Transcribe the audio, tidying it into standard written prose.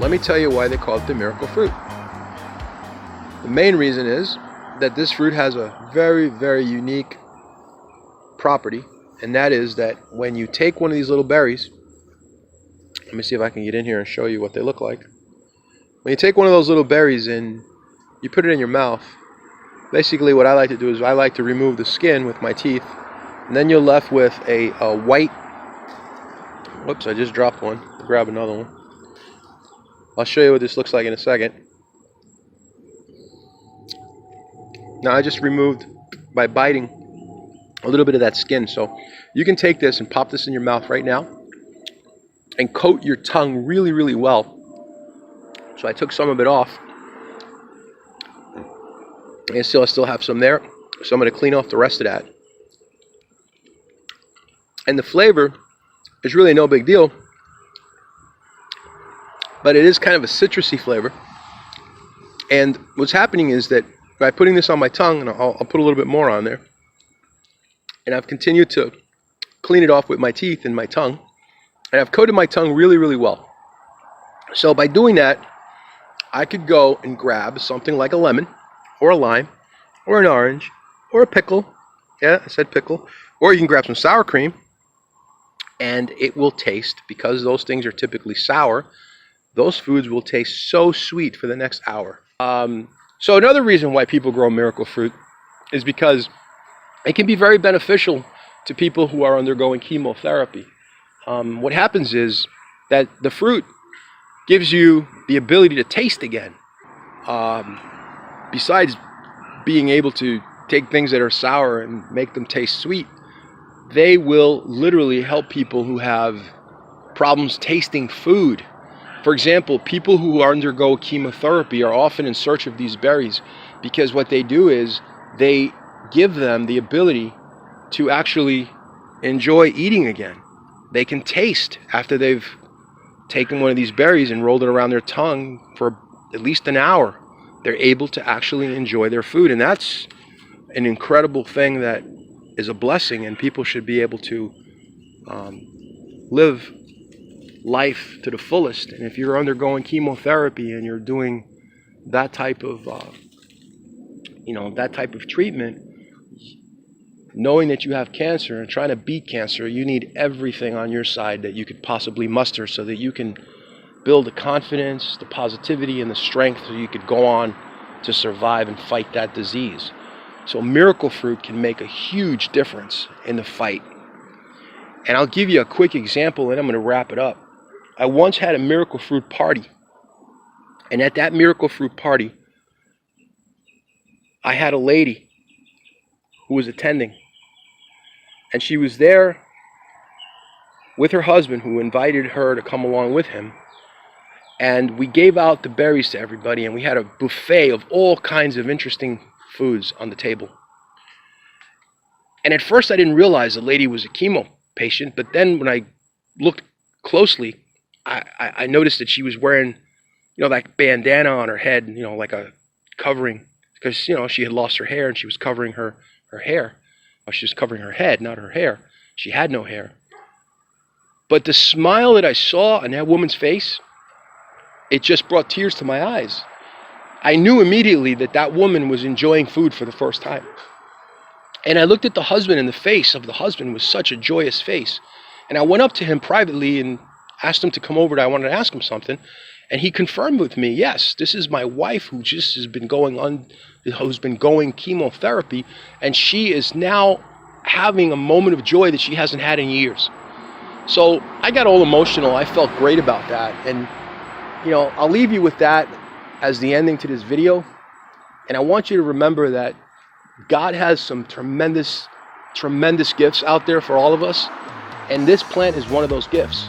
let me tell you why they call it the miracle fruit. The main reason is that this fruit has a very, very unique property, and that is that when you take one of these little berries, let me see if I can get in here and show you what they look like. When you take one of those little berries and you put it in your mouth, basically what I like to do is I like to remove the skin with my teeth, and then you're left with a white, whoops, I just dropped one, I'll grab another one. I'll show you what this looks like in a second. Now I just removed, by biting, a little bit of that skin. So you can take this and pop this in your mouth right now and coat your tongue really, really well. So I took some of it off. And I still have some there. So I'm going to clean off the rest of that. And the flavor is really no big deal, but it is kind of a citrusy flavor. And what's happening is that by putting this on my tongue, and I'll put a little bit more on there, and I've continued to clean it off with my teeth and my tongue, and I've coated my tongue really, really well. So by doing that, I could go and grab something like a lemon, or a lime, or an orange, or a pickle. Yeah, I said pickle. Or you can grab some sour cream, and it will taste, because those things are typically sour, those foods will taste so sweet for the next hour. So another reason why people grow miracle fruit is because it can be very beneficial to people who are undergoing chemotherapy. What happens is that the fruit gives you the ability to taste again. Besides being able to take things that are sour and make them taste sweet, they will literally help people who have problems tasting food. For example, people who undergo chemotherapy are often in search of these berries, because what they do is they give them the ability to actually enjoy eating again. They can taste after they've taken one of these berries and rolled it around their tongue for at least an hour. They're able to actually enjoy their food, and that's an incredible thing that is a blessing, and people should be able to live life to the fullest. And if you're undergoing chemotherapy and you're doing that type of that type of treatment, knowing that you have cancer and trying to beat cancer, you need everything on your side that you could possibly muster so that you can build the confidence, the positivity, and the strength so you could go on to survive and fight that disease. So miracle fruit can make a huge difference in the fight. And I'll give you a quick example, and I'm going to wrap it up. I once had a miracle fruit party, and at that miracle fruit party, I had a lady who was attending, and she was there with her husband, who invited her to come along with him. And we gave out the berries to everybody, and we had a buffet of all kinds of interesting foods on the table. And at first I didn't realize the lady was a chemo patient, but then when I looked closely, I noticed that she was wearing, that bandana on her head, like a covering, because, she had lost her hair and she was covering her hair. Well, she was covering her head, not her hair. She had no hair. But the smile that I saw on that woman's face, it just brought tears to my eyes. I knew immediately that that woman was enjoying food for the first time. And I looked at the husband, and the face of the husband was such a joyous face. And I went up to him privately and asked him to come over. I wanted to ask him something. And he confirmed with me, yes, this is my wife who just has been who's been going chemotherapy, and she is now having a moment of joy that she hasn't had in years. So I got all emotional. I felt great about that. And, I'll leave you with that as the ending to this video. And I want you to remember that God has some tremendous, tremendous gifts out there for all of us. And this plant is one of those gifts.